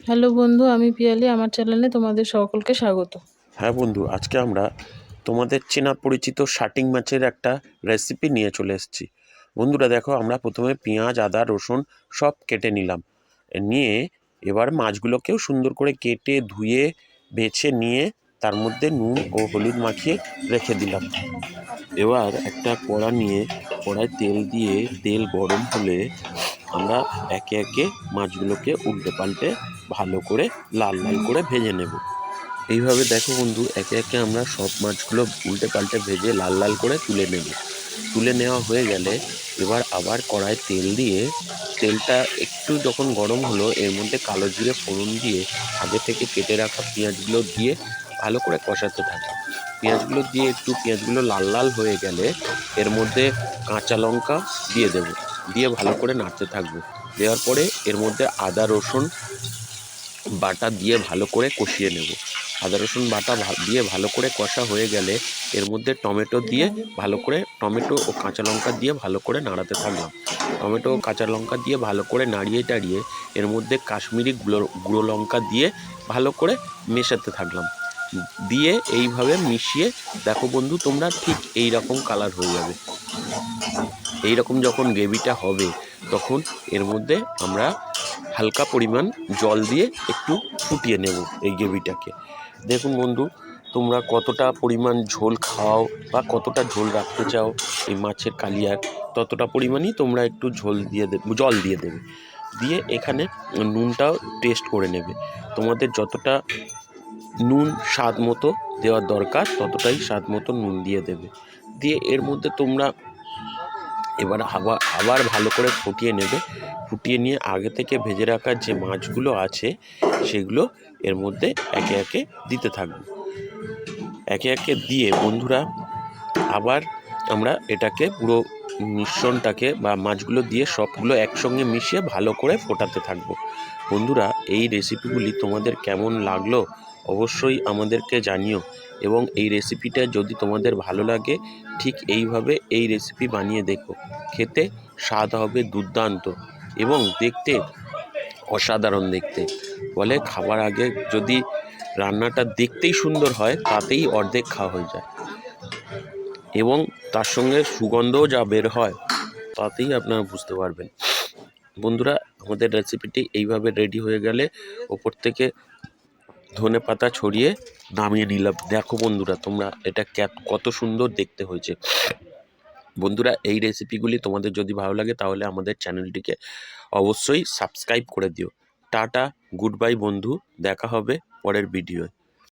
Hello বন্ধু, আমি পিয়ালি। আমার চ্যানেলে তোমাদের সকলকে স্বাগত। হ্যাঁ বন্ধু, আজকে আমরা তোমাদের চেনা পরিচিত শাটিং মাছের একটা রেসিপি নিয়ে চলে এসেছি। বন্ধুরা দেখো, আমরা প্রথমে পেঁয়াজ, আদা, রসুন সব কেটে নিলাম। নিয়ে এবার মাছগুলোকেও সুন্দর করে কেটে ধুয়ে বেছে নিয়ে তার মধ্যে নুন ও হলুদ মাখিয়ে রেখে দিলাম। এবার একটা কড়া নিয়ে কড়ায় তেল দিয়ে তেল গরম হলে আমরা একে একে মাছগুলোকে উল্টে পাল্টে ভালো করে লাল লাল করে ভেজে নেব। এইভাবে দেখো বন্ধু, একে একে আমরা সব মাছগুলো উল্টে পাল্টে ভেজে লাল লাল করে তুলে নেব। তুলে নেওয়া হয়ে গেলে এবার আবার কড়ায় তেল দিয়ে তেলটা একটু যখন গরম হলো এর মধ্যে কালো জিরে ফোড়ন দিয়ে আগে থেকে কেটে রাখা পেঁয়াজগুলো দিয়ে ভালো করে কষাতে থাকি। পেঁয়াজগুলো দিয়ে একটু পেঁয়াজগুলো লাল লাল হয়ে গেলে এর মধ্যে কাঁচা লঙ্কা দিয়ে দেব, দিয়ে ভালো করে নাড়তে থাকবো। দেওয়ার পরে এর মধ্যে আদা রসুন বাটা দিয়ে ভালো করে কষিয়ে নেব। আদা রসুন বাটা দিয়ে ভালো করে কষা হয়ে গেলে এর মধ্যে টমেটো দিয়ে ভালো করে টমেটো ও কাঁচা লঙ্কা দিয়ে ভালো করে নাড়াতে থাকলাম। টমেটো ও কাঁচা লঙ্কা দিয়ে ভালো করে নাড়িয়ে টাড়িয়ে এর মধ্যে কাশ্মীরি গুঁড়ো লঙ্কা দিয়ে ভালো করে মেশাতে থাকলাম। দিয়ে এইভাবে মিশিয়ে দেখো বন্ধু, তোমরা ঠিক এই রকম কালার হয়ে যাবে। এই রকম যখন গ্রেভিটা হবে তখন এর মধ্যে আমরা হালকা পরিমাণ জল দিয়ে একটু ফুটিয়ে নেব এই গ্রেভিটাকে। দেখুন বন্ধু, তোমরা কতটা পরিমাণ ঝোল খাও বা কতটা ঝোল রাখতে চাও এই মাছের কালিয়ার, ততটা পরিমাণই তোমরা একটু জল দিয়ে দেবে। দিয়ে এখানে নুনটাও টেস্ট করে নেবে। তোমাদের যতটা নুন স্বাদ মতো দেওয়ার দরকার ততটাই স্বাদ মতো নুন দিয়ে দেবে। দিয়ে এর মধ্যে তোমরা এবার আবার ভালো করে ফুটিয়ে নেবে। ফুটিয়ে নিয়ে আগে থেকে ভেজে রাখা যে মাছগুলো আছে সেগুলো এর মধ্যে একে একে দিতে থাকবো। একে একে দিয়ে বন্ধুরা আবার আমরা এটাকে পুরো মিশ্রণটাকে বা মাছগুলো দিয়ে সবগুলো একসঙ্গে মিশিয়ে ভালো করে ফোটাতে থাকবো। বন্ধুরা, এই রেসিপিগুলি তোমাদের কেমন লাগলো অবশ্যই আমাদেরকে জানিও, এবং এই রেসিপিটা যদি তোমাদের ভালো লাগে ঠিক এইভাবে এই রেসিপি বানিয়ে দেখো। খেতে স্বাদ হবে দুর্দান্ত এবং দেখতে অসাধারণ দেখতে। বলে খাবার আগে যদি রান্নাটা দেখতেই সুন্দর হয় তাতেই অর্ধেক খাওয়া হয়ে যায়, এবং তার সঙ্গে সুগন্ধও যা বের হয় তাতেই আপনারা বুঝতে পারবেন। বন্ধুরা, আমাদের রেসিপিটি এইভাবে রেডি হয়ে গেলে ওপর থেকে ধনে পাতা ছড়িয়ে নামিয়ে নিলাম। দেখো বন্ধুরা, তোমরা এটা কত সুন্দর দেখতে হয়েছে। বন্ধুরা, এই রেসিপিগুলি তোমাদের যদি ভালো লাগে তাহলে আমাদের চ্যানেলটিকে অবশ্যই সাবস্ক্রাইব করে দিও। টাটা, গুড বাই বন্ধু, দেখা হবে পরের ভিডিওয়।